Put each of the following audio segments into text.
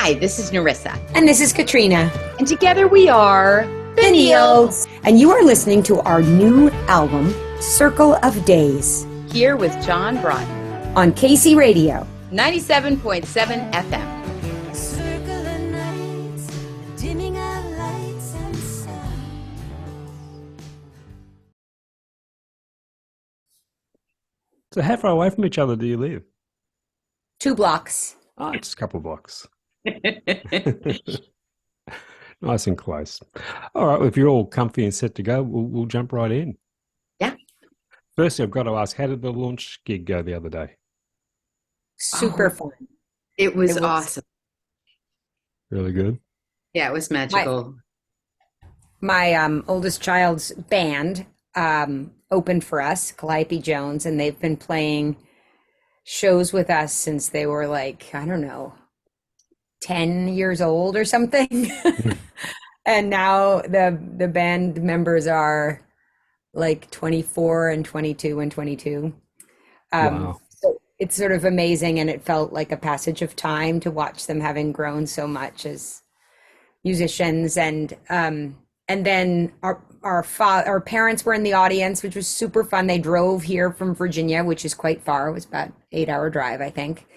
Hi, this is Nerissa. And this is Katryna. And together we are the Nields. And you are listening to our new album, Circle of Days. Here with John Broughton. On KC Radio. 97.7 FM. So how far away from each other do you live? 2 blocks. Oh, just a couple of blocks. Nice and close. All right, well, if you're all comfy and set to go, we'll jump right in. Yeah. Firstly, I've got to ask, how did the launch gig go the other day? Super fun. It was awesome. Really good? Yeah, it was magical. My oldest child's band opened for us, Calliope Jones, and they've been playing shows with us since they were like, I don't know, 10 years old or something. And now the band members are like 24 and 22 and 22. Wow. So it's sort of amazing, and it felt like a passage of time to watch them having grown so much as musicians. And then our parents were in the audience, which was super fun. They drove here from Virginia, which is quite far. It was about an 8-hour drive, I think.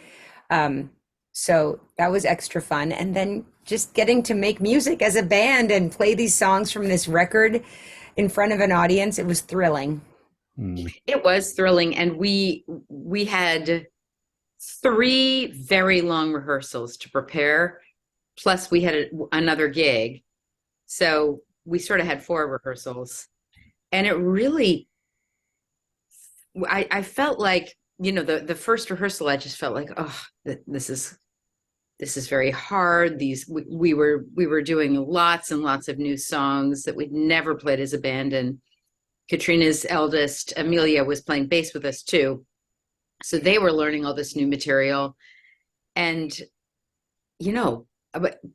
So that was extra fun. And then just getting to make music as a band and play these songs from this record in front of an audience, it was thrilling. It was thrilling. And we had 3 very long rehearsals to prepare. Plus we had another gig. So we sort of had 4 rehearsals, and it really, I felt like, the first rehearsal, I just felt like, oh, this is very hard. We were doing lots and lots of new songs that we'd never played as a band. And Katryna's eldest, Amelia, was playing bass with us too. So they were learning all this new material, and,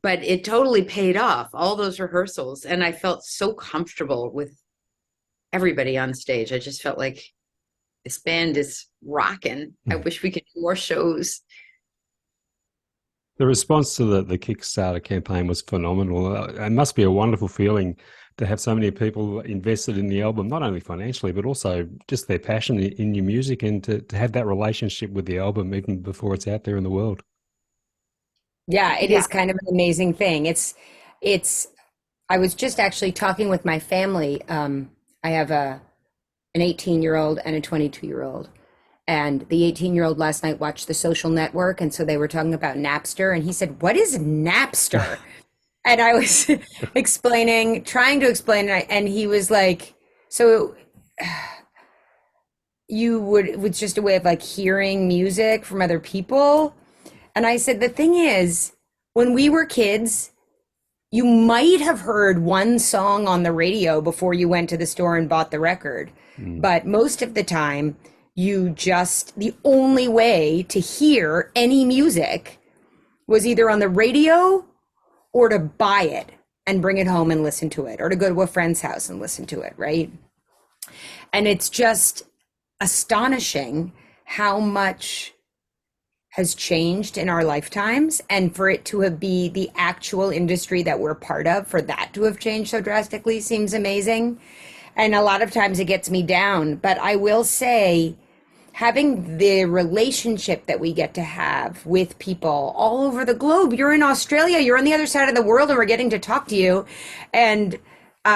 but it totally paid off, all those rehearsals. And I felt so comfortable with everybody on stage. I just felt like this band is rocking. I wish we could do more shows. The response to the Kickstarter campaign was phenomenal. It must be a wonderful feeling to have so many people invested in the album, not only financially, but also just their passion in your music, and to have that relationship with the album even before it's out there in the world. Yeah, it is kind of an amazing thing. I was just actually talking with my family. I have an 18-year-old and a 22-year-old. And the 18-year-old last night watched The Social Network, and so they were talking about Napster, and he said, "What is Napster?" And I was trying to explain, and he was like, "So it's just a way of like hearing music from other people?" And I said, the thing is, when we were kids, you might have heard one song on the radio before you went to the store and bought the record. But most of the time, the only way to hear any music was either on the radio or to buy it and bring it home and listen to it, or to go to a friend's house and listen to it, right? And it's just astonishing how much has changed in our lifetimes, and for it to be the actual industry that we're part of, for that to have changed so drastically seems amazing. And a lot of times it gets me down, but I will say, having the relationship that we get to have with people all over the globe. You're in Australia, you're on the other side of the world, and we're getting to talk to you, and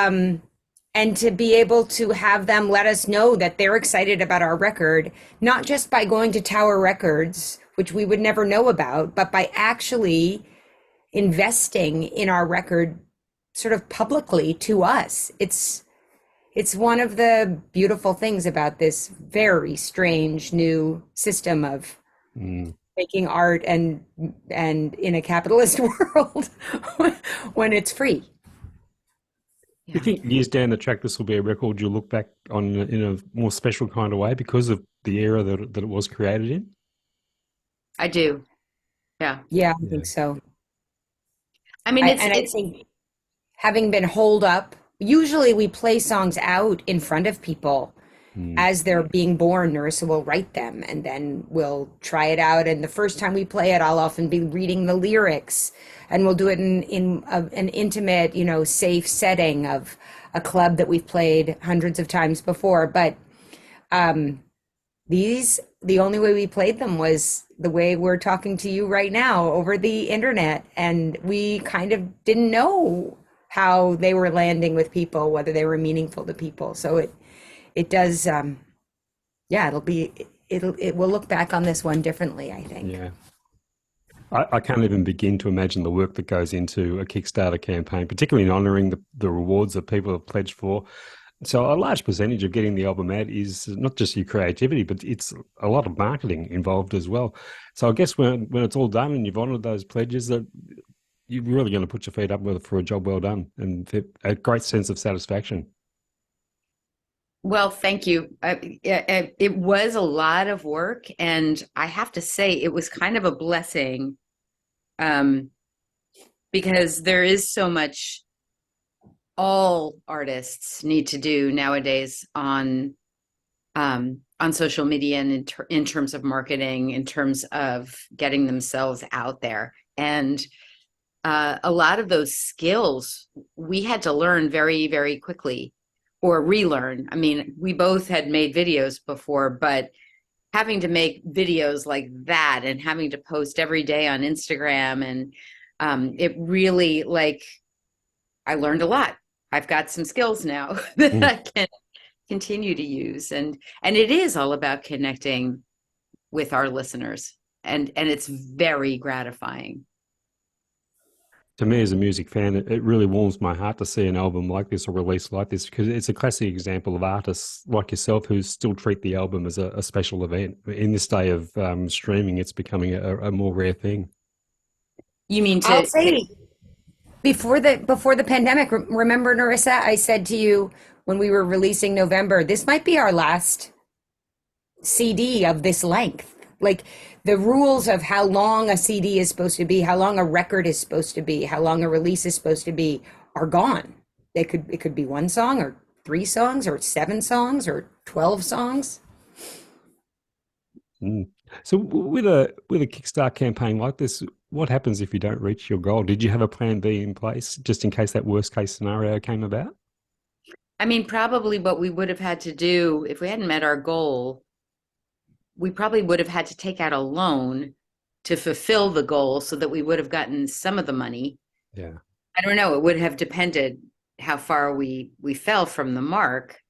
to be able to have them let us know that they're excited about our record, not just by going to Tower Records, which we would never know about, but by actually investing in our record sort of publicly to us. It's one of the beautiful things about this very strange new system of making art and in a capitalist world when it's free. Do you think years down the track this will be a record you'll look back on in a more special kind of way because of the era that it was created in? I do. Yeah. Yeah, I think so. I mean, I think having been holed up, usually we play songs out in front of people Mm. as they're being born, Nerissa will write them and then we'll try it out. And the first time we play it, I'll often be reading the lyrics, and we'll do it in an intimate, safe setting of a club that we've played hundreds of times before. But the only way we played them was the way we're talking to you right now over the internet. And we kind of didn't know how they were landing with people, whether they were meaningful to people. So it does, yeah, it will look back on this one differently, I think. Yeah. I can't even begin to imagine the work that goes into a Kickstarter campaign, particularly in honouring the rewards that people have pledged for. So a large percentage of getting the album out is not just your creativity, but it's a lot of marketing involved as well. So I guess when it's all done and you've honoured those pledges, that you're really going to put your feet up for a job well done and a great sense of satisfaction. Well, thank you. It was a lot of work, and I have to say it was kind of a blessing, because there is so much all artists need to do nowadays on social media and in terms of marketing, in terms of getting themselves out there. And a lot of those skills we had to learn very, very quickly, or relearn. I mean, we both had made videos before, but having to make videos like that and having to post every day on Instagram, and it really, I learned a lot. I've got some skills now that I can continue to use. And it is all about connecting with our listeners. And it's very gratifying. To me, as a music fan, it really warms my heart to see an album like this or release like this, because it's a classic example of artists like yourself who still treat the album as a special event. In this day of streaming, it's becoming a more rare thing. You mean I'll say before the pandemic, remember, Nerissa, I said to you when we were releasing November, this might be our last CD of this length. Like, the rules of how long a CD is supposed to be, how long a record is supposed to be, how long a release is supposed to be are gone. It could be one song or 3 songs or 7 songs or 12 songs. So with a Kickstarter campaign like this, what happens if you don't reach your goal? Did you have a plan B in place just in case that worst case scenario came about? I mean, probably what we would have had to do if we hadn't met our goal, we probably would have had to take out a loan to fulfill the goal so that we would have gotten some of the money. Yeah. I don't know. It would have depended how far we fell from the mark.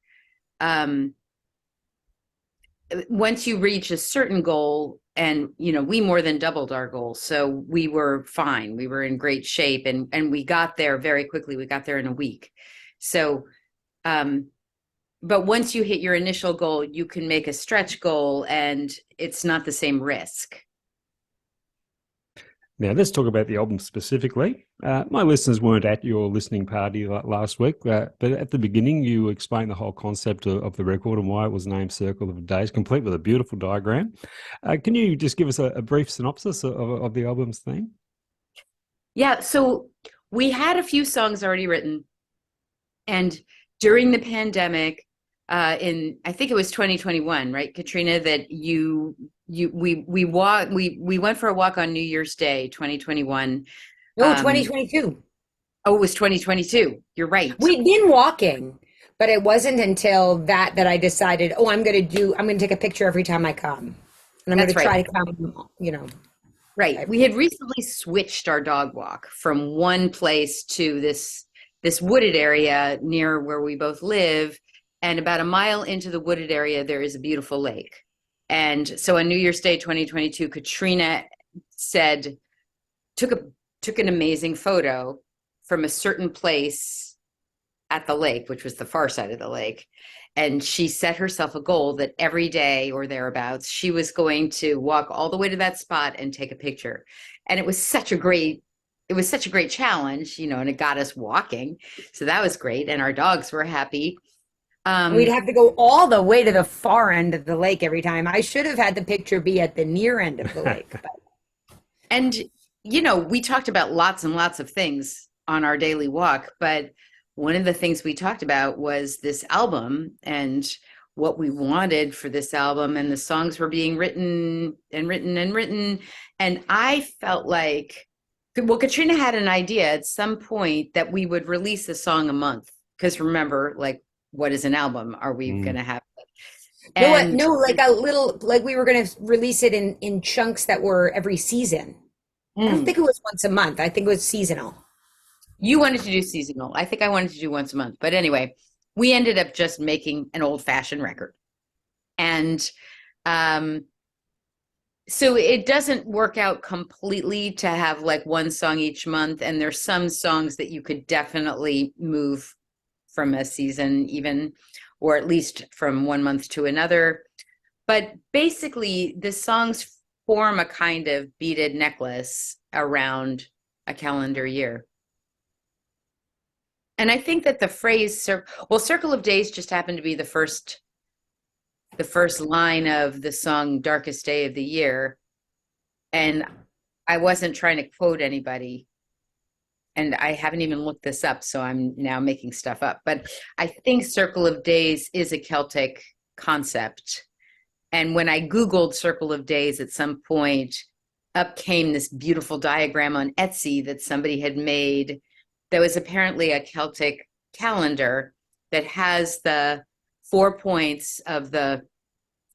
Once you reach a certain goal, and we more than doubled our goal, so we were fine. We were in great shape, and we got there very quickly. We got there in a week. So, but once you hit your initial goal, you can make a stretch goal, and it's not the same risk. Now, let's talk about the album specifically. My listeners weren't at your listening party last week, but at the beginning, you explained the whole concept of the record and why it was named Circle of Days, complete with a beautiful diagram. Can you just give us a brief synopsis of the album's theme? Yeah, so we had a few songs already written, and during the pandemic, in I think it was 2021, right, Katryna, that we went for a walk on New Year's Day, 2021. No, 2022. Oh, it was 2022. You're right. We'd been walking, but it wasn't until that I decided, I'm going to take a picture every time I come. And I'm going to try to come, Right. We had recently switched our dog walk from one place to this wooded area near where we both live. And about a mile into the wooded area, there is a beautiful lake. And so on New Year's Day, 2022, Katryna took an amazing photo from a certain place at the lake, which was the far side of the lake. And she set herself a goal that every day or thereabouts, she was going to walk all the way to that spot and take a picture. And it was such a great challenge, and it got us walking. So that was great. And our dogs were happy. We'd have to go all the way to the far end of the lake every time. I should have had the picture be at the near end of the lake. And, we talked about lots and lots of things on our daily walk, but one of the things we talked about was this album and what we wanted for this album, and the songs were being written and written and written. And I felt like, well, Katryna had an idea at some point that we would release a song a month. Because remember, like, what is an album? Are we going to have? And No, like a little, like we were going to release it in chunks that were every season. I don't think it was once a month. I think it was seasonal. You wanted to do seasonal. I think I wanted to do once a month. But anyway, we ended up just making an old-fashioned record. And so it doesn't work out completely to have like one song each month. And there's some songs that you could definitely move from a season even, or at least from one month to another. But basically, the songs form a kind of beaded necklace around a calendar year. And I think that the phrase, Circle of Days just happened to be the first line of the song Darkest Day of the Year. And I wasn't trying to quote anybody. And I haven't even looked this up, so I'm now making stuff up. But I think Circle of Days is a Celtic concept. And when I Googled Circle of Days at some point, up came this beautiful diagram on Etsy that somebody had made that was apparently a Celtic calendar that has the 4 points of the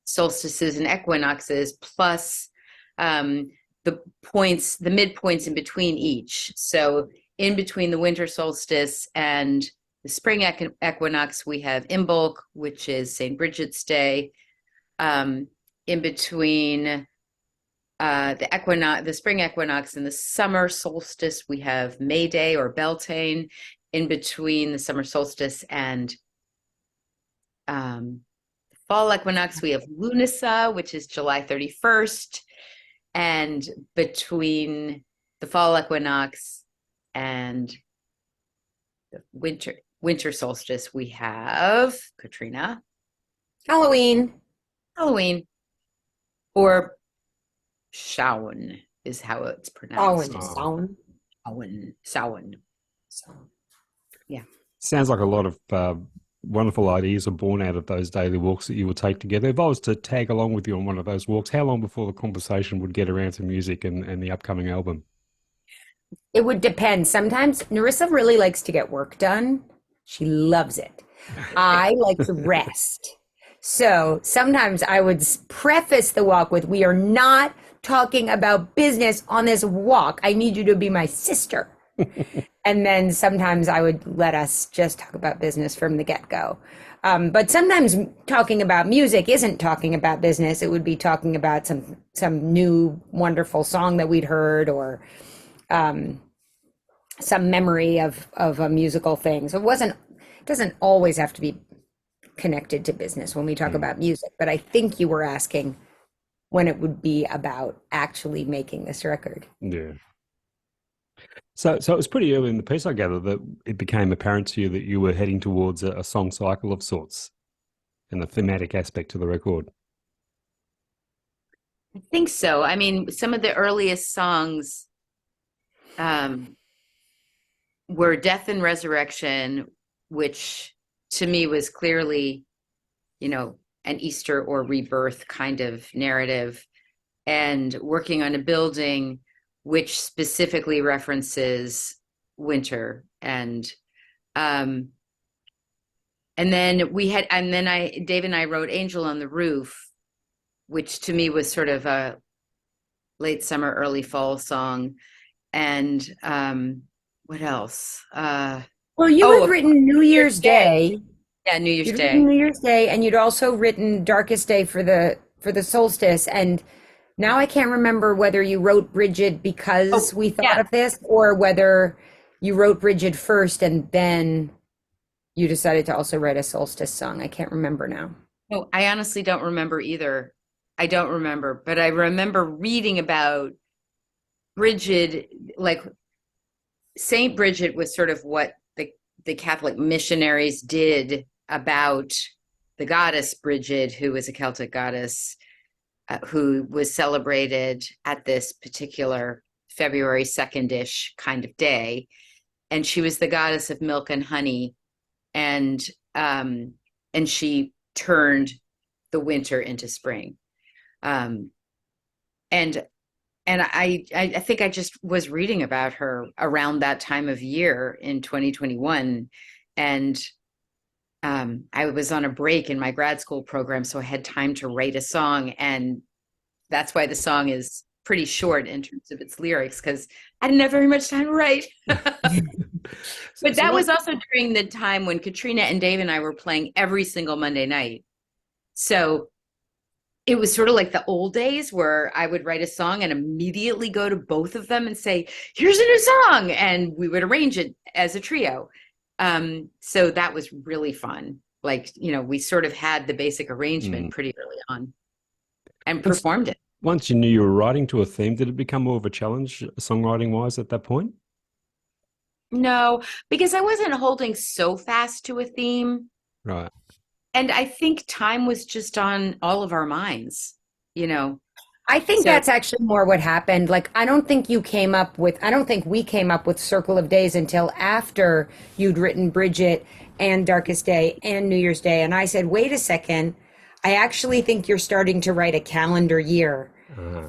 solstices and equinoxes plus the midpoints in between each. So in between the winter solstice and the spring equinox, we have Imbolc, which is St. Bridget's Day. In between the spring equinox and the summer solstice, we have May Day or Beltane. In between the summer solstice and fall equinox, we have Lunasa, which is July 31st. And between the fall equinox and the winter solstice, we have Katryna. Halloween. Or Samhain is how it's pronounced. Samhain. Yeah. Sounds like a lot of wonderful ideas are born out of those daily walks that you would take together. If I was to tag along with you on one of those walks, how long before the conversation would get around to music and the upcoming album? It would depend. Sometimes Nerissa really likes to get work done. She loves it. I like to rest. So sometimes I would preface the walk with, we are not talking about business on this walk. I need you to be my sister. And then sometimes I would let us just talk about business from the get-go. But sometimes talking about music isn't talking about business. It would be talking about some new wonderful song that we'd heard, or some memory of a musical thing. So it doesn't always have to be connected to business when we talk about music. But I think you were asking when it would be about actually making this record. Yeah. So it was pretty early in the piece, I gather, that it became apparent to you that you were heading towards a song cycle of sorts and the thematic aspect to the record. I think so. I mean, some of the earliest songs were Death and Resurrection, which to me was clearly, an Easter or rebirth kind of narrative, and Working on a Building, which specifically references winter. And then Dave and I wrote Angel on the Roof, which to me was sort of a late summer, early fall song. And what else? Well, you had written New Year's Day. Yeah, New Year's Day. New Year's Day, and you'd also written Darkest Day for the solstice. And now I can't remember whether you wrote Bridget because we thought of this, or whether you wrote Bridget first and then you decided to also write a solstice song. I can't remember now. No, I honestly don't remember either. I don't remember, but I remember reading about Bridget, like Saint Bridget was sort of what the Catholic missionaries did about the goddess Bridget, who was a Celtic goddess, who was celebrated at this particular February 2nd-ish kind of day. And she was the goddess of milk and honey. And she turned the winter into spring. Um, and I think I just was reading about her around that time of year in 2021, and I was on a break in my grad school program, so I had time to write a song, and that's why the song is pretty short in terms of its lyrics, because I didn't have very much time to write. But that was also during the time when Katryna and Dave and I were playing every single Monday night. So it was sort of like the old days where I would write a song and immediately go to both of them and say, here's a new song. And we would arrange it as a trio. So that was really fun. Like, we sort of had the basic arrangement pretty early on and performed it. Once you knew you were writing to a theme, did it become more of a challenge songwriting wise at that point? No, because I wasn't holding so fast to a theme. Right. And I think time was just on all of our minds, I think that's actually more what happened. Like, I don't think we came up with Circle of Days until after you'd written Bridget and Darkest Day and New Year's Day. And I said, wait a second, I actually think you're starting to write a calendar year.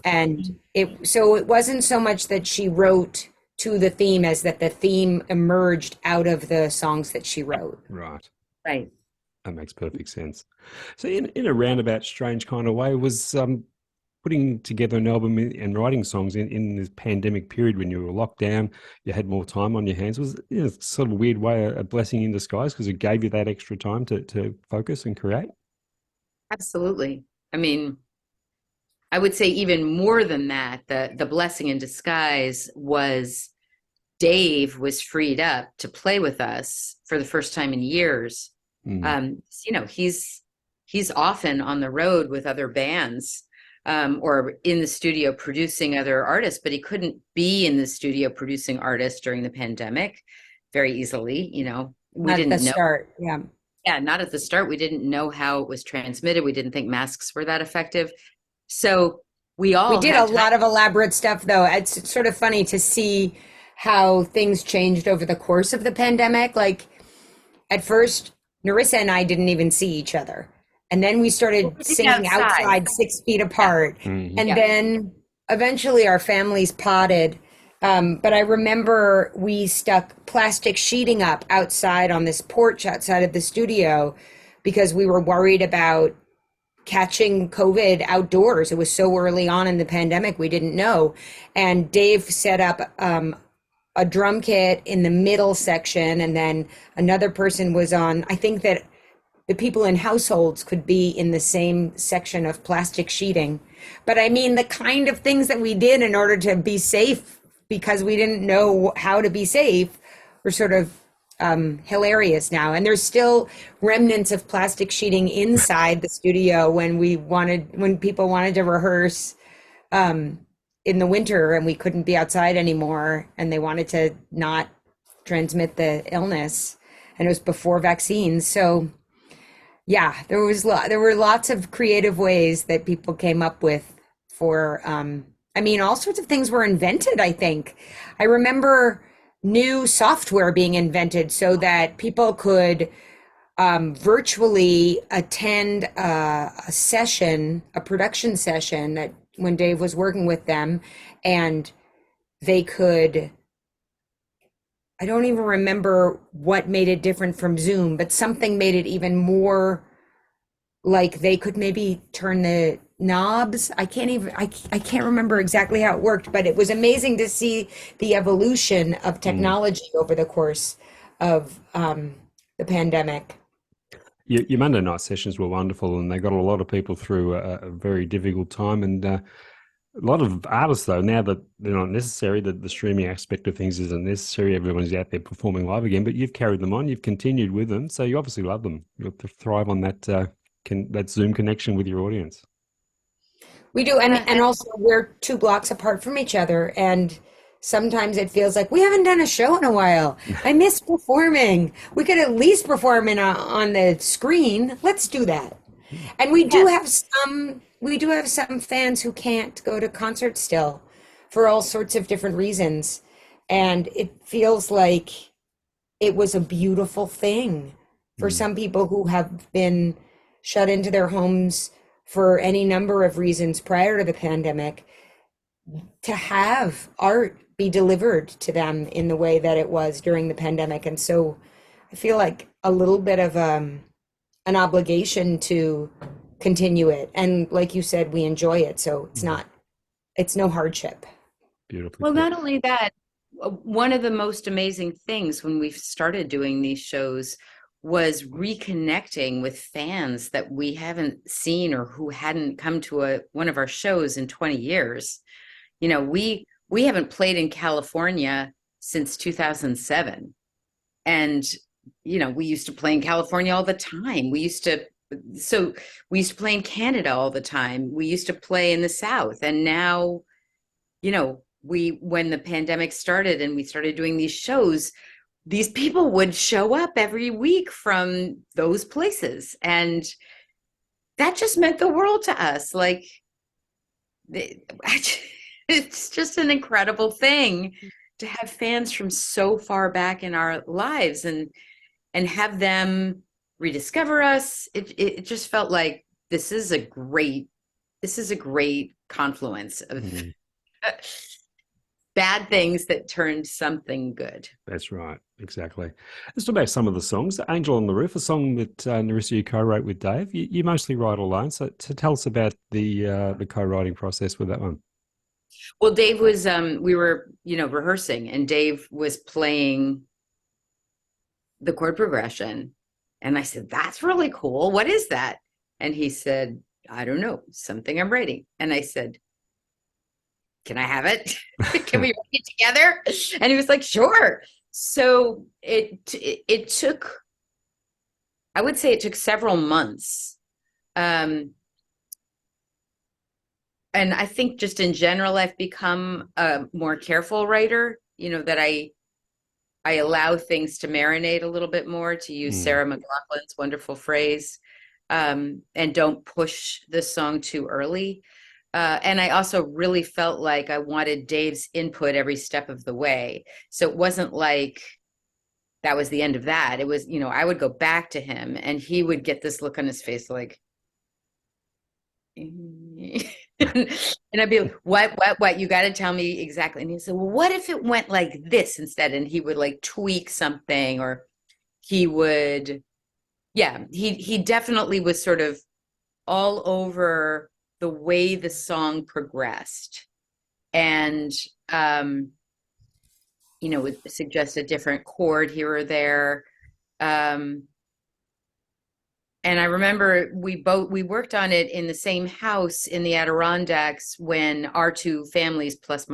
And so it wasn't so much that she wrote to the theme as that the theme emerged out of the songs that she wrote. Right. Right. That makes perfect sense. So in a roundabout, strange kind of way, was putting together an album and writing songs in this pandemic period when you were locked down, you had more time on your hands, was sort of a weird way, a blessing in disguise, because it gave you that extra time to focus and create? Absolutely. I mean, I would say even more than that, the blessing in disguise was Dave was freed up to play with us for the first time in years. He's often on the road with other bands, or in the studio producing other artists, but he couldn't be in the studio producing artists during the pandemic very easily. We didn't know. Start. Yeah. Yeah, not at the start. We didn't know how it was transmitted. We didn't think masks were that effective. So we did a lot of elaborate stuff, though. It's sort of funny to see how things changed over the course of the pandemic. Like, at first, Nerissa and I didn't even see each other. And then we started singing outside 6 feet apart. And then eventually our families potted. But I remember we stuck plastic sheeting up outside on this porch outside of the studio because we were worried about catching COVID outdoors. It was so early on in the pandemic, we didn't know. And Dave set up a drum kit in the middle section, and then another person was on, I think that the people in households could be in the same section of plastic sheeting. But I mean, the kind of things that we did in order to be safe, because we didn't know how to be safe, were sort of hilarious now. And there's still remnants of plastic sheeting inside the studio when people wanted to rehearse in the winter and we couldn't be outside anymore and they wanted to not transmit the illness, and it was before vaccines. So yeah, there were lots of creative ways that people came up with for all sorts of things were invented. I think I remember new software being invented so that people could virtually attend a production session that when Dave was working with them, and they could, I don't even remember what made it different from Zoom, but something made it even more like they could maybe turn the knobs. I can't remember exactly how it worked, but it was amazing to see the evolution of technology over the course of the pandemic. Your Monday night sessions were wonderful, and they got a lot of people through a very difficult time. And a lot of artists, though, now that they're not necessary, that the streaming aspect of things isn't necessary, everyone's out there performing live again, but you've carried them on, you've continued with them, so you obviously love them. You'll thrive on that Zoom connection with your audience. We do, and also we're 2 blocks apart from each other, and sometimes it feels like we haven't done a show in a while. I miss performing. We could at least perform on the screen. Let's do that. And we do have some fans who can't go to concerts still for all sorts of different reasons. And it feels like it was a beautiful thing for some people who have been shut into their homes for any number of reasons prior to the pandemic, to have art be delivered to them in the way that it was during the pandemic. And so I feel like a little bit of an obligation to continue it. And like you said, we enjoy it. So it's no hardship. Beautifully Well, put. not only that, one of the most amazing things when we started doing these shows was reconnecting with fans that we haven't seen or who hadn't come to one of our shows in 20 years. You know, we haven't played in California since 2007. And, you know, we used to play in California all the time. We used to play in Canada all the time. We used to play in the South. And now, you know, when the pandemic started and we started doing these shows, these people would show up every week from those places. And that just meant the world to us. Like, it's just an incredible thing to have fans from so far back in our lives and have them rediscover us. It just felt like this is a great confluence of bad things that turned something good. That's right. Exactly. Let's talk about some of the songs. Angel on the Roof, a song that Nerissa, you co-wrote with Dave. You mostly write alone. So tell us about the co-writing process with that one. Well, Dave was, we were, you know, rehearsing, and Dave was playing the chord progression. And I said, that's really cool. What is that? And he said, I don't know, something I'm writing. And I said, can I have it? Can we write it together? And he was like, sure. So it took, I would say it took several months. And I think just in general, I've become a more careful writer, you know, that I allow things to marinate a little bit more, to use Sarah McLachlan's wonderful phrase, and don't push the song too early. And I also really felt like I wanted Dave's input every step of the way. So it wasn't like that was the end of that. It was, you know, I would go back to him and he would get this look on his face like, and I'd be like, what? You got to tell me exactly. And he said, well, what if it went like this instead? And he would like tweak something, or he would, he definitely was sort of all over the way the song progressed, and you know, would suggest a different chord here or there. And I remember we worked on it in the same house in the Adirondacks when our two families plus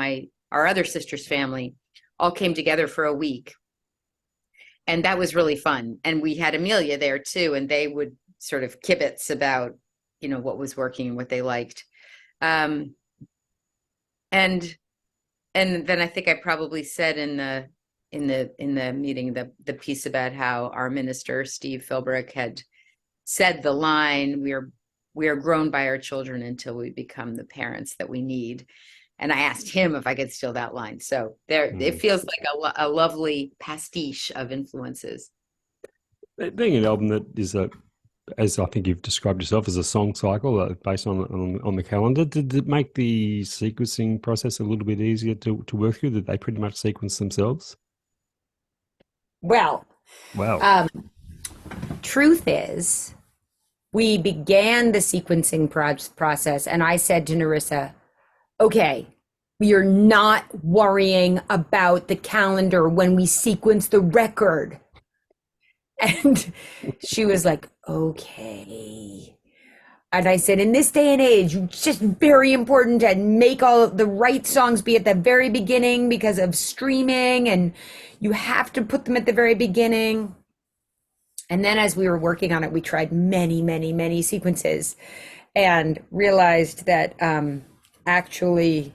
our other sister's family all came together for a week. And that was really fun. And we had Amelia there too, and they would sort of kibitz about, you know, what was working and what they liked. And then I think I probably said in the meeting the piece about how our minister Steve Philbrick had said the line, we are grown by our children until we become the parents that we need. And I asked him if I could steal that line. So it feels like a lovely pastiche of influences. Being an album that is as I think you've described yourself, as a song cycle based on the calendar, did it make the sequencing process a little bit easier to work through? Did they pretty much sequence themselves? Well, wow. Truth is, we began the sequencing process, and I said to Nerissa, okay, we are not worrying about the calendar when we sequence the record. And she was like, okay. And I said, in this day and age, it's just very important to make all of the right songs be at the very beginning because of streaming, and you have to put them at the very beginning. And then as we were working on it, we tried many, many, many sequences and realized that actually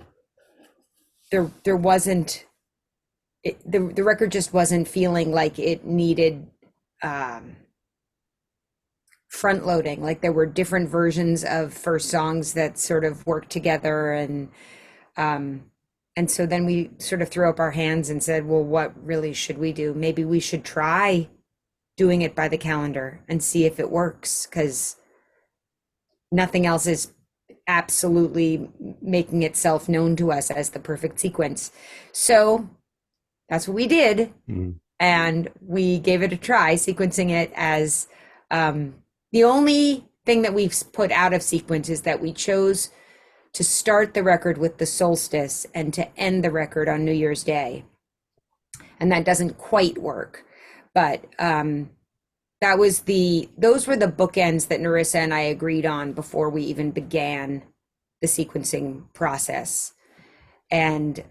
there wasn't, the record just wasn't feeling like it needed front loading. Like there were different versions of first songs that sort of worked together. And so then we sort of threw up our hands and said, well, what really should we do? Maybe we should try doing it by the calendar and see if it works, because nothing else is absolutely making itself known to us as the perfect sequence. So that's what we did. Mm. And we gave it a try, sequencing it as the only thing that we've put out of sequence is that we chose to start the record with the solstice and to end the record on New Year's Day. And that doesn't quite work. But those were the bookends that Nerissa and I agreed on before we even began the sequencing process. And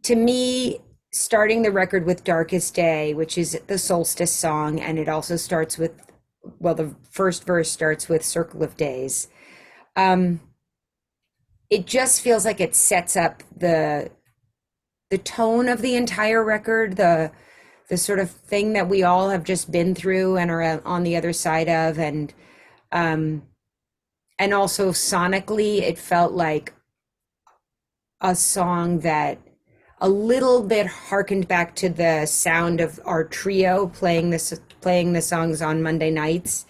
to me, starting the record with Darkest Day, which is the solstice song, and it also starts with, well, the first verse starts with Circle of Days. It just feels like it sets up the tone of the entire record, the sort of thing that we all have just been through and are on the other side of, and also sonically, it felt like a song that a little bit harkened back to the sound of our trio playing the songs on Monday nights.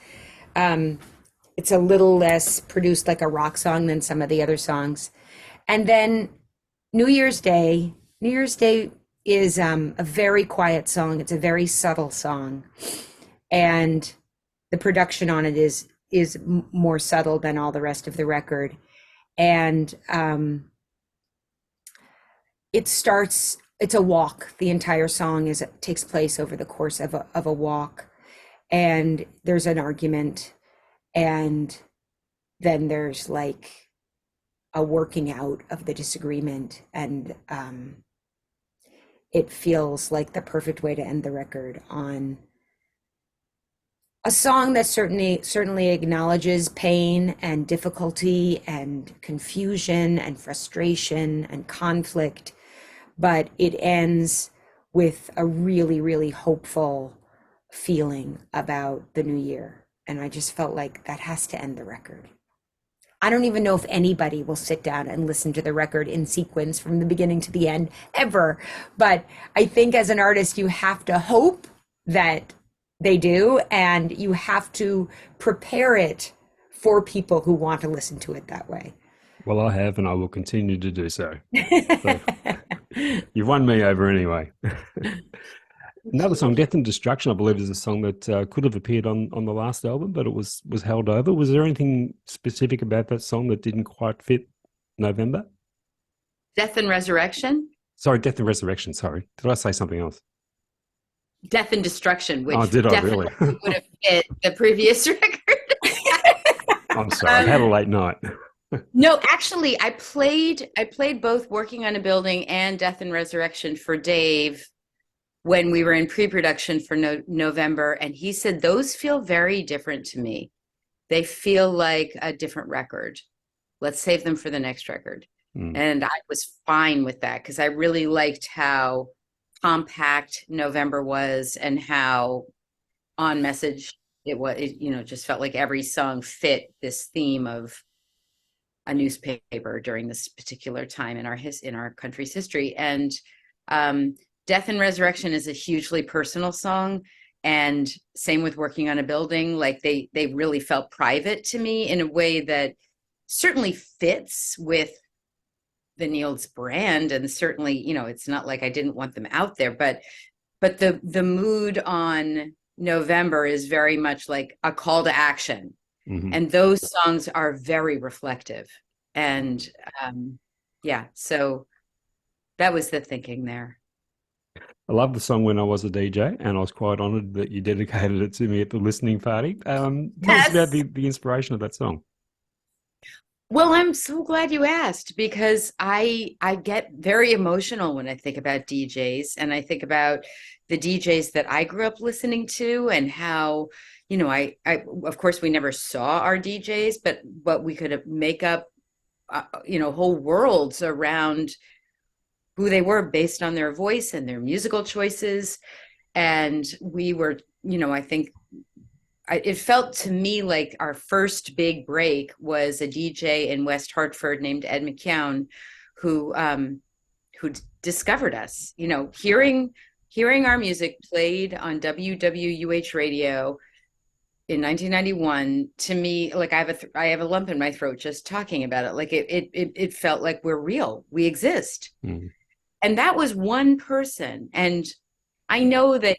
It's a little less produced like a rock song than some of the other songs. And then New Year's Day is a very quiet song. It's a very subtle song. And the production on it is more subtle than all the rest of the record. And it's a walk. The entire song takes place over the course of a walk. And there's an argument. And then there's like a working out of the disagreement. And it feels like the perfect way to end the record on a song that certainly acknowledges pain and difficulty and confusion and frustration and conflict, but it ends with a really, really hopeful feeling about the new year. And I just felt like that has to end the record. I don't even know if anybody will sit down and listen to the record in sequence from the beginning to the end ever. But I think as an artist, you have to hope that they do, and you have to prepare it for people who want to listen to it that way. Well, I have, and I will continue to do so. So you've won me over anyway. Another song, Death and Destruction, I believe is a song that could have appeared on the last album, but it was held over. Was there anything specific about that song that didn't quite fit November? Death and Resurrection? Sorry, Death and Resurrection, sorry. Did I say something else? Death and Destruction, which did I definitely really? would have fit the previous record. I'm sorry, I had a late night. No, actually, I played both Working on a Building and Death and Resurrection for Dave when we were in pre-production for November, and he said those feel very different to me. They feel like a different record. Let's save them for the next record. And I was fine with that because I really liked how compact November was and how on message it was. It just felt like every song fit this theme of a newspaper during this particular time in our country's history. And Death and Resurrection is a hugely personal song, and same with Working on a Building. Like they really felt private to me in a way that certainly fits with the Nields brand, and certainly, it's not like I didn't want them out there, but the mood on November is very much like a call to action. Mm-hmm. And those songs are very reflective. And so that was the thinking there. I love the song When I Was a DJ, and I was quite honored that you dedicated it to me at the listening party. Tell us about the inspiration of that song. Well, I'm so glad you asked, because I get very emotional when I think about DJs, and I think about the DJs that I grew up listening to and how, I of course we never saw our DJs, but we could make up, whole worlds around who they were based on their voice and their musical choices. And we were, I think it felt to me like our first big break was a DJ in West Hartford named Ed McKeown, who discovered us, hearing our music played on WWUH radio in 1991, to me, like I have a lump in my throat just talking about it. Like it felt like we're real. We exist. Mm. And that was one person. And I know that,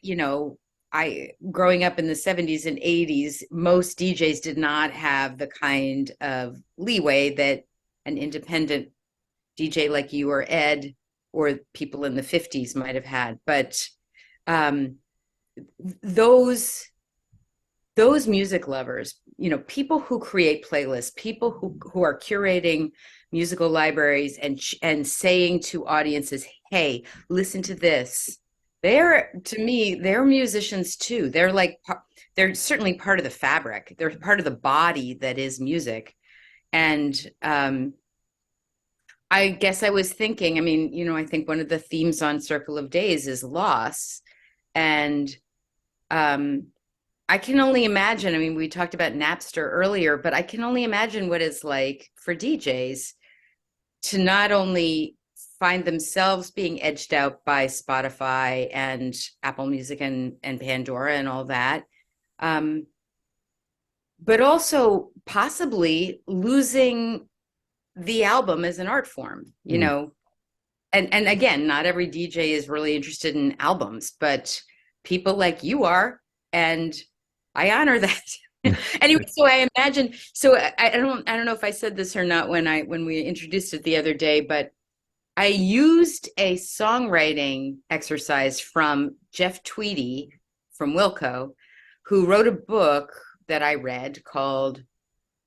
I growing up in the 70s and 80s, most DJs did not have the kind of leeway that an independent DJ like you or Ed or people in the 50s might have had. But um, those music lovers, people who create playlists, people who are curating musical libraries and saying to audiences, hey, listen to this. To me, they're musicians too. They're certainly part of the fabric. They're part of the body that is music. And I guess I was thinking, I mean, I think one of the themes on Circle of Days is loss. And I can only imagine. I mean, we talked about Napster earlier, but I can only imagine what it's like for DJs to not only find themselves being edged out by Spotify and Apple Music and Pandora and all that, but also possibly losing the album as an art form, And again, not every DJ is really interested in albums, but people like you are, and I honor that. Anyway, so I imagine. So I don't know if I said this or not when we introduced it the other day, but I used a songwriting exercise from Jeff Tweedy from Wilco, who wrote a book that I read called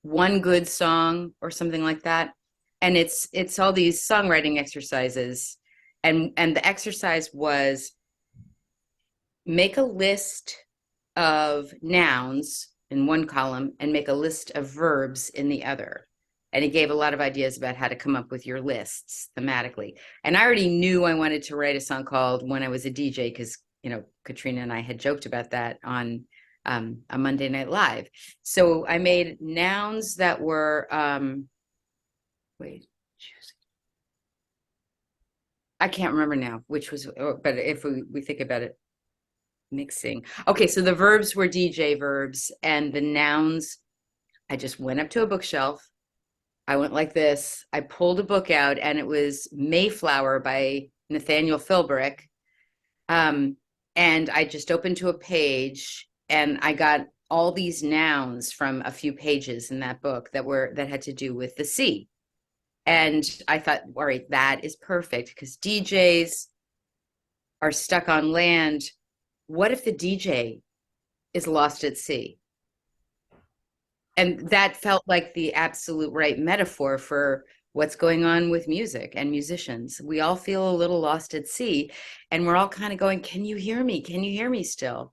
One Good Song or something like that, and it's all these songwriting exercises, and the exercise was make a list of nouns in one column and make a list of verbs in the other. And he gave a lot of ideas about how to come up with your lists thematically. And I already knew I wanted to write a song called When I Was a DJ, because, Katryna and I had joked about that on a Monday Night Live. So I made nouns that were, I can't remember now which was, but if we think about it, mixing. Okay, so the verbs were DJ verbs, and the nouns, I just went up to a bookshelf. I went like this. I pulled a book out, and it was Mayflower by Nathaniel Philbrick. And I just opened to a page, and I got all these nouns from a few pages in that book that had to do with the sea. And I thought, all right, that is perfect, because DJs are stuck on land. What if the DJ is lost at sea? And that felt like the absolute right metaphor for what's going on with music and musicians. We all feel a little lost at sea, and we're all kind of going, can you hear me? Can you hear me still?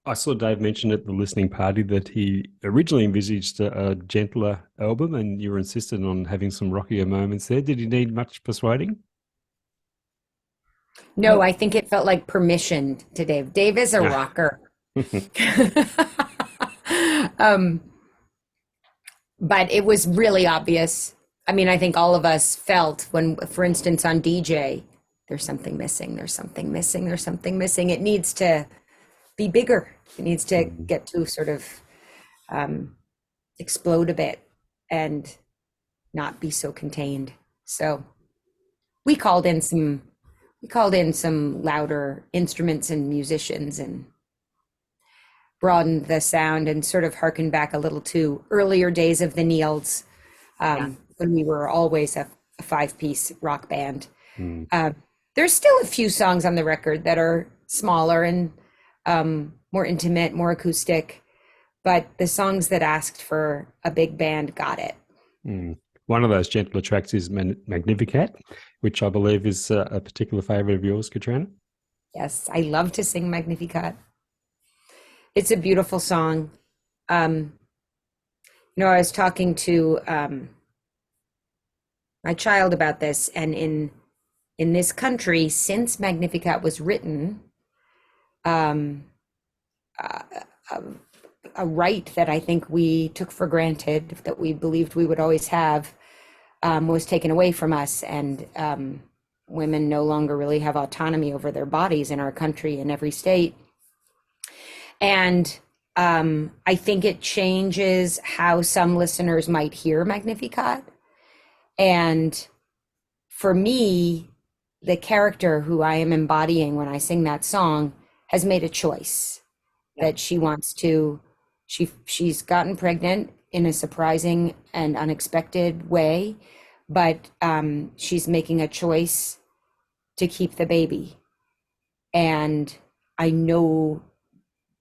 I saw Dave mention at the listening party that he originally envisaged a gentler album, and you were insistent on having some rockier moments there. Did he need much persuading? No, I think it felt like permission to Dave. Dave is a rocker. But it was really obvious. I mean, I think all of us felt when, for instance, on DJ, there's something missing, there's something missing, there's something missing. It needs to be bigger. It needs to get to sort of explode a bit and not be so contained. So we called in some louder instruments and musicians and broadened the sound and sort of harkened back a little to earlier days of the Nields, when we were always a 5-piece rock band. There's still a few songs on the record that are smaller and more intimate, more acoustic, but the songs that asked for a big band got it. One of those gentler tracks is Magnificat, which I believe is a particular favorite of yours, Katryna. Yes, I love to sing Magnificat. It's a beautiful song. I was talking to my child about this, and in this country, since Magnificat was written, a right that I think we took for granted, that we believed we would always have, was taken away from us, and women no longer really have autonomy over their bodies in our country in every state. And I think it changes how some listeners might hear Magnificat. And for me, the character who I am embodying when I sing that song has made a choice that she wants to, she's gotten pregnant in a surprising and unexpected way, but she's making a choice to keep the baby. And I know,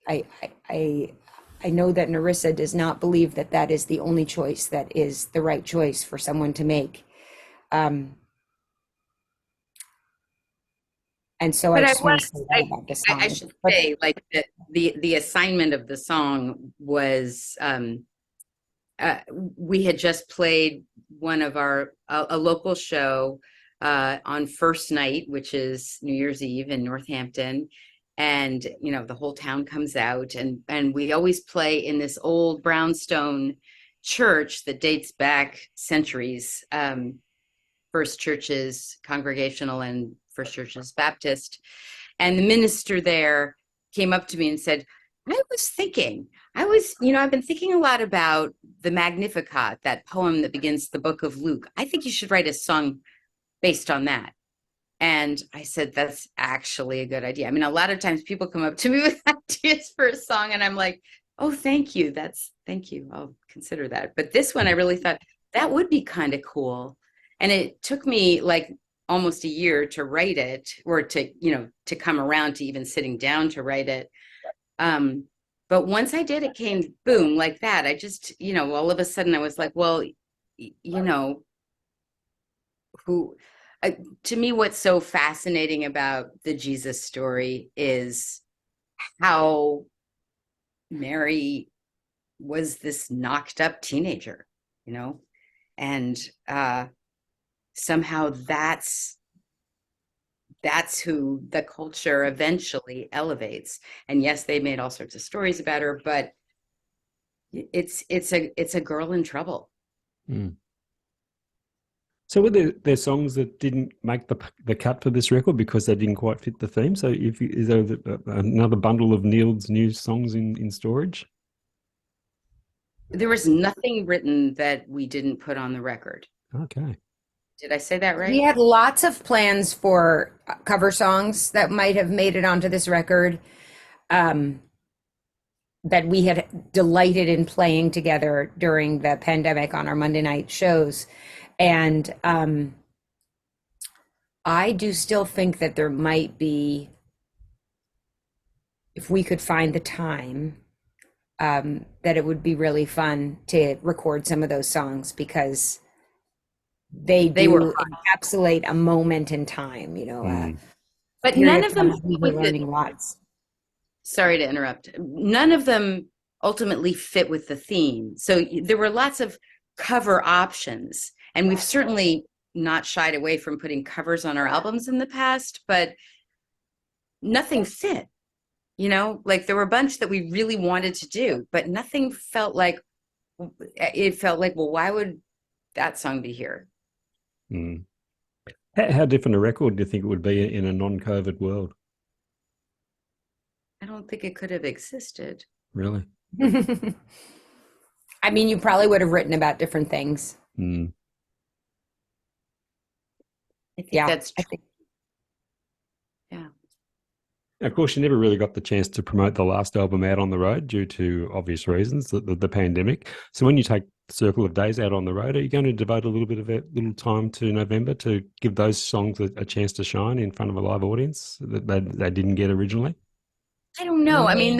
I, I, I I know that Nerissa does not believe that that is the only choice that is the right choice for someone to make. And so I But just want to say that about the I song. should But say, like the assignment of the song was we had just played one of our a local show on first night, which is New Year's Eve in Northampton, and you know the whole town comes out, and we always play in this old brownstone church that dates back centuries. First Churches Congregational and First Churches Baptist. And the minister there came up to me and said, I've been thinking a lot about the Magnificat, that poem that begins the book of Luke. I think you should write a song based on that. And I said, that's actually a good idea. I mean, a lot of times people come up to me with ideas for a song and I'm like, oh, thank you. Thank you. I'll consider that. But this one, I really thought that would be kind of cool. And it took me like almost a year to write it, or to come around to even sitting down to write it. But once I did, it came boom like that. I just, all of a sudden I was like, well, who, to me, what's so fascinating about the Jesus story is how Mary was this knocked up teenager, and somehow that's who the culture eventually elevates. And yes, they made all sorts of stories about her, but it's a girl in trouble. Mm. So were there songs that didn't make the cut for this record because they didn't quite fit the theme? So is there another bundle of Nields new songs in storage? There was nothing written that we didn't put on the record. Okay. Did I say that right? we had lots of plans for cover songs that might have made it onto this record, that we had delighted in playing together during the pandemic on our Monday night shows. And I do still think that there might be, if we could find the time, that it would be really fun to record some of those songs because they were encapsulate a moment in time, but none of them we were learning lots. Sorry to interrupt. None of them ultimately fit with the theme. So there were lots of cover options, and we've certainly not shied away from putting covers on our albums in the past, but nothing fit. Like there were a bunch that we really wanted to do, but nothing felt like, well, why would that song be here? Mm. How different a record do you think it would be in a non-COVID world? I don't think it could have existed. Really? I mean, you probably would have written about different things. Mm. I think that's true. Yeah. Of course, you never really got the chance to promote the last album out on the road due to obvious reasons, the pandemic. So when you take Circle of Days out on the road, are you going to devote a little time to November to give those songs a chance to shine in front of a live audience that they didn't get originally? I don't know. I mean,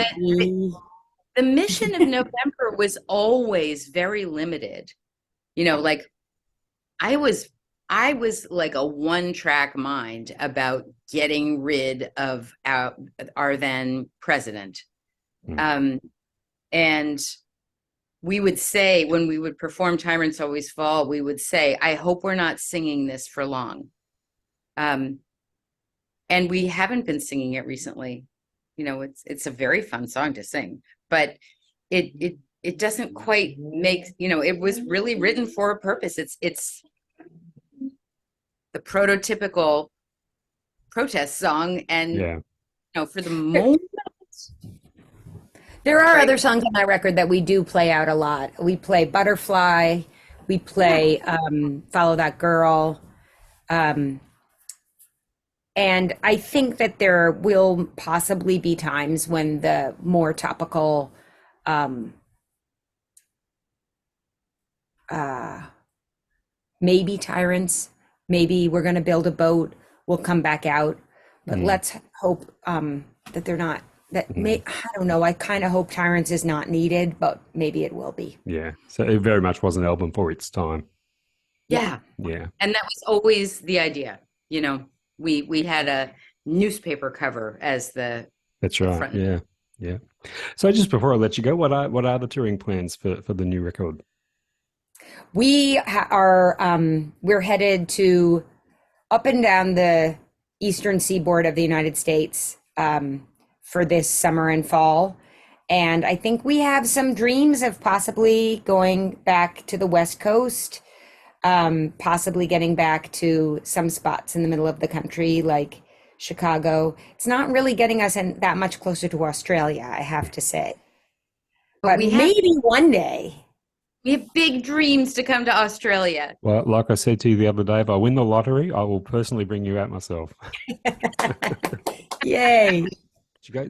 the mission of November was always very limited. Like I was like a one-track mind about getting rid of our then president. And we would say, when we would perform Tyrants Always Fall, we would say, I hope we're not singing this for long. And we haven't been singing it recently. It's a very fun song to sing, but it doesn't quite make, it was really written for a purpose. It's the prototypical protest song, and for the moment There are Right. other songs on that record that we do play out a lot. We play Butterfly, we play Follow That Girl. Um, and I think that there will possibly be times when the more topical um, maybe Tyrants, maybe We're Gonna Build a Boat will come back out. But let's hope that they're not. That may, I don't know. I kind of hope Tyrants is not needed, but maybe it will be. Yeah. So it very much was an album for its time. Yeah. Yeah. And that was always the idea. You know, we had a newspaper cover as the That's the right. front. Yeah. Yeah. So just before I let you go, what are the touring plans for the new record? We're headed to up and down the eastern seaboard of the United States for this summer and fall. And I think we have some dreams of possibly going back to the West Coast, possibly getting back to some spots in the middle of the country, like Chicago. It's not really getting us that much closer to Australia, I have to say. But we maybe one day. have big dreams to come to Australia. Well, like I said to you the other day, if I win the lottery, I will personally bring you out myself. Yay. You go.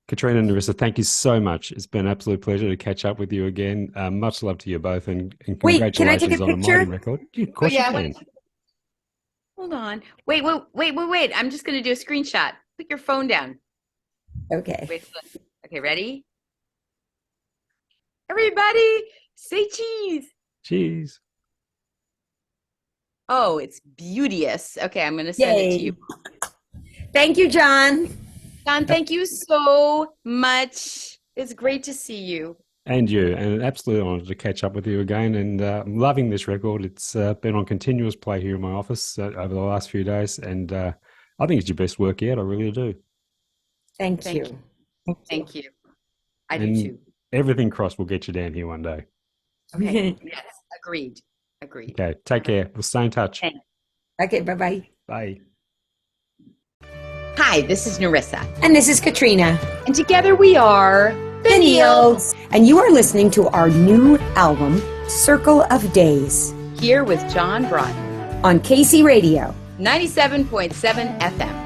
Katryna Nerissa, thank you so much. It's been an absolute pleasure to catch up with you again. Much love to you both, and Wait, can I take a congratulations on a picture? mighty record. Yeah, of course you can. Hold on. Wait. I'm just going to do a screenshot. Put your phone down. Okay. Wait. Look. Okay, ready? Everybody, say cheese. Cheese. Oh, it's beauteous. Okay, I'm going to send it to you. Thank you, John. John, thank you so much. It's great to see you. And you, and an absolute honor to catch up with you again. And I'm loving this record. It's been on continuous play here in my office over the last few days, and I think it's your best work yet. I really do. Thank you. Thank you. I do And too. everything crossed will get you down here one day. Okay. Yes, agreed. Okay, take care. We'll stay in touch. Thanks. Okay, bye-bye. Bye. Hi, this is Nerissa, And this is Katryna. and together we are The Nields. And you are listening to our new album, Circle of Days, here with John Broughton, on KC Radio. 97.7 FM.